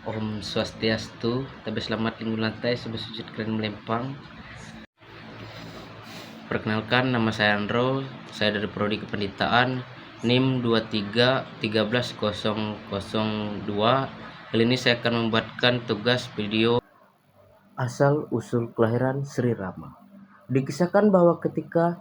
Om Swastiastu, tapi selamat lingkungan lantai, sebut sujud kalian melempang. Perkenalkan, nama saya Andro, saya dari Prodi Kependidikan, NIM 23 13002. Kali ini saya akan membuatkan tugas video asal usul kelahiran Sri Rama. Dikisahkan bahwa ketika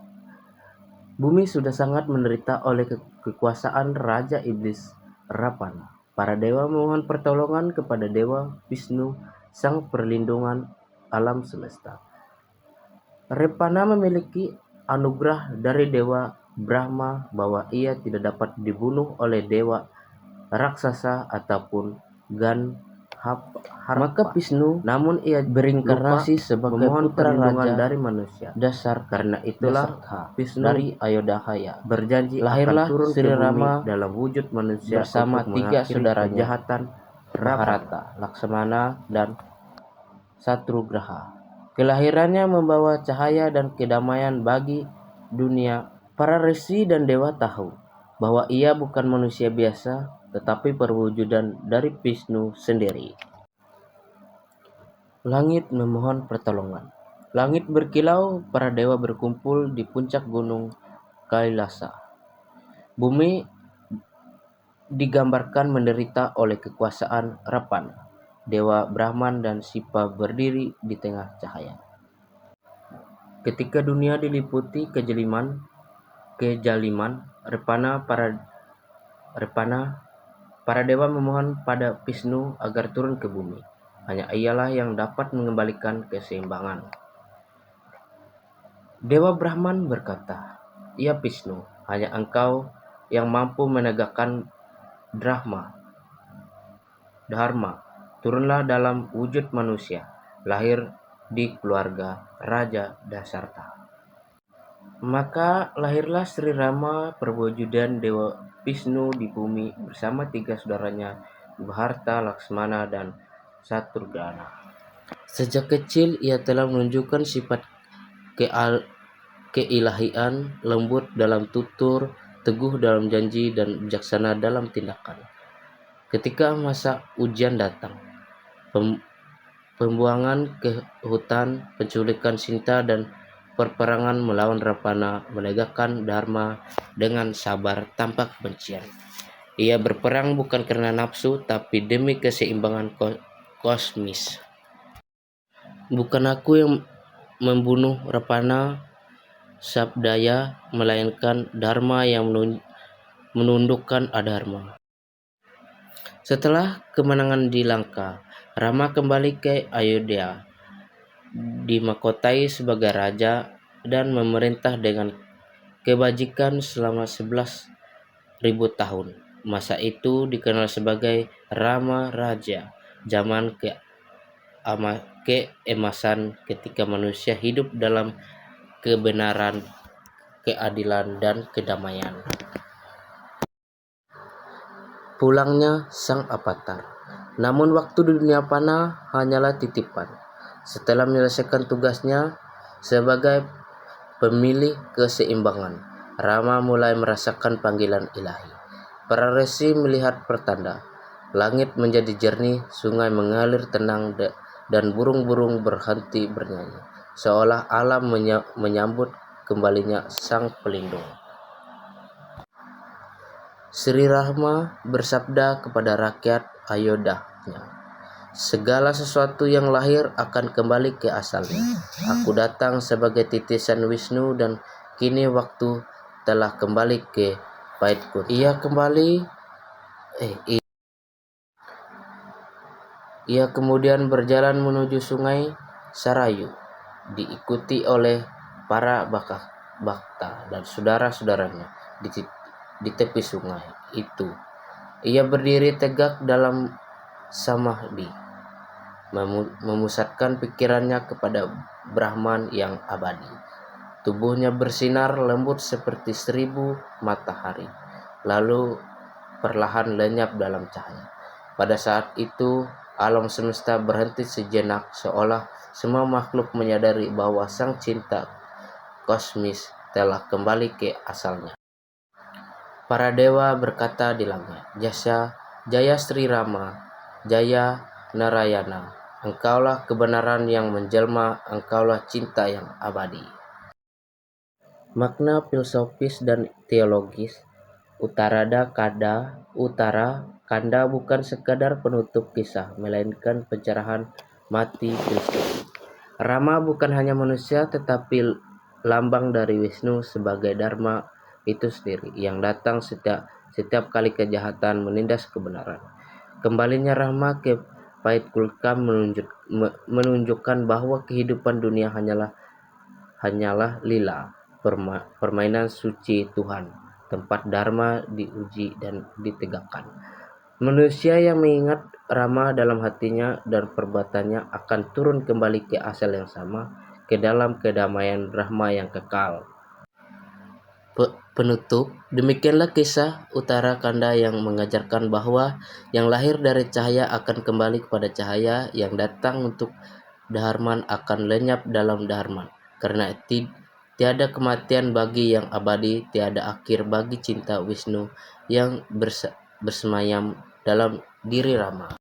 bumi sudah sangat menderita oleh kekuasaan Raja Iblis Rapana, para dewa memohon pertolongan kepada Dewa Wisnu, sang perlindungan alam semesta. Repana memiliki anugerah dari Dewa Brahma bahwa ia tidak dapat dibunuh oleh dewa raksasa ataupun Maka Wisnu, namun ia berinkarnasi sebagai putra raja dari manusia. Dasar karena itulah Wisnu dari Ayodhya berjanji lahirlah turun Sri Rama dalam wujud manusia bersama 3 saudara kejahatan, Maharata, Laksamana, dan Satrugraha. Kelahirannya membawa cahaya dan kedamaian bagi dunia. Para resi dan dewa tahu bahwa ia bukan manusia biasa, tetapi perwujudan dari Wisnu sendiri. Langit memohon pertolongan. Langit berkilau, para dewa berkumpul di puncak gunung Kailasa. Bumi digambarkan menderita oleh kekuasaan Rapana. Dewa Brahman dan Sipa berdiri di tengah cahaya. Ketika dunia diliputi kejaliman, para dewa memohon pada Wisnu agar turun ke bumi. Hanya ialah yang dapat mengembalikan keseimbangan. Dewa Brahman berkata, "Ya Wisnu, hanya engkau yang mampu menegakkan Dharma. Turunlah dalam wujud manusia, lahir di keluarga Raja Dasarta." Maka lahirlah Sri Rama perwujudan Dewa Wisnu di bumi bersama 3 saudaranya, Bharata, Laksmana, dan Satrughna. Sejak kecil ia telah menunjukkan sifat keilahian, lembut dalam tutur, teguh dalam janji, dan bijaksana dalam tindakan. Ketika masa ujian datang, pembuangan ke hutan, penculikan Sinta, dan perperangan melawan Rapana, menegakkan Dharma dengan sabar tanpa kebencian. Ia berperang bukan karena nafsu, tapi demi keseimbangan kosmis. Bukan aku yang membunuh Rapana, sabdaya, melainkan Dharma yang menundukkan adharma. Setelah kemenangan di Lanka, Rama kembali ke Ayodhya, dimahkotai sebagai raja dan memerintah dengan kebajikan selama 11.000 tahun. Masa itu dikenal sebagai Rama Raja, zaman keemasan ketika manusia hidup dalam kebenaran, keadilan, dan kedamaian. Pulangnya sang avatar. Namun waktu di dunia fana hanyalah titipan. Setelah menyelesaikan tugasnya sebagai pemilih keseimbangan, Rama mulai merasakan panggilan ilahi. Para resi melihat pertanda. Langit menjadi jernih, sungai mengalir tenang, dan burung-burung berhenti bernyanyi, seolah alam menyambut kembalinya sang pelindung. Sri Rama bersabda kepada rakyat Ayodhya, "Segala sesuatu yang lahir akan kembali ke asalnya. Aku datang sebagai titisan Wisnu dan kini waktu telah kembali ke Paitku." Ia kemudian berjalan menuju sungai Sarayu, diikuti oleh para bhakta dan saudara-saudaranya. Di tepi sungai itu, ia berdiri tegak dalam samadhi, memusatkan pikirannya kepada Brahman yang abadi. Tubuhnya bersinar lembut seperti 1000 matahari, lalu perlahan lenyap dalam cahaya. Pada saat itu, alam semesta berhenti sejenak, seolah semua makhluk menyadari bahwa sang cinta kosmis telah kembali ke asalnya. Para dewa berkata di langit, "Jaya Sri Rama, Jaya Narayana. Engkaulah kebenaran yang menjelma, engkaulah cinta yang abadi. Makna filosofis dan teologis. Uttarada Kanda bukan sekadar penutup kisah, melainkan pencerahan mati filsafat. Rama bukan hanya manusia, tetapi lambang dari Wisnu sebagai Dharma itu sendiri, yang datang setiap kali kejahatan menindas kebenaran. Kembalinya Rama ke Paitkulkam menunjukkan bahwa kehidupan dunia hanyalah lila, permainan suci Tuhan, tempat Dharma diuji dan ditegakkan. Manusia yang mengingat Rama dalam hatinya dan perbuatannya akan turun kembali ke asal yang sama, ke dalam kedamaian Rahma yang kekal. Penutup, demikianlah kisah Uttara Kanda yang mengajarkan bahwa yang lahir dari cahaya akan kembali kepada cahaya, yang datang untuk Dharman akan lenyap dalam Dharman. Karena tiada kematian bagi yang abadi, tiada akhir bagi cinta Wisnu yang bersemayam dalam diri Rama.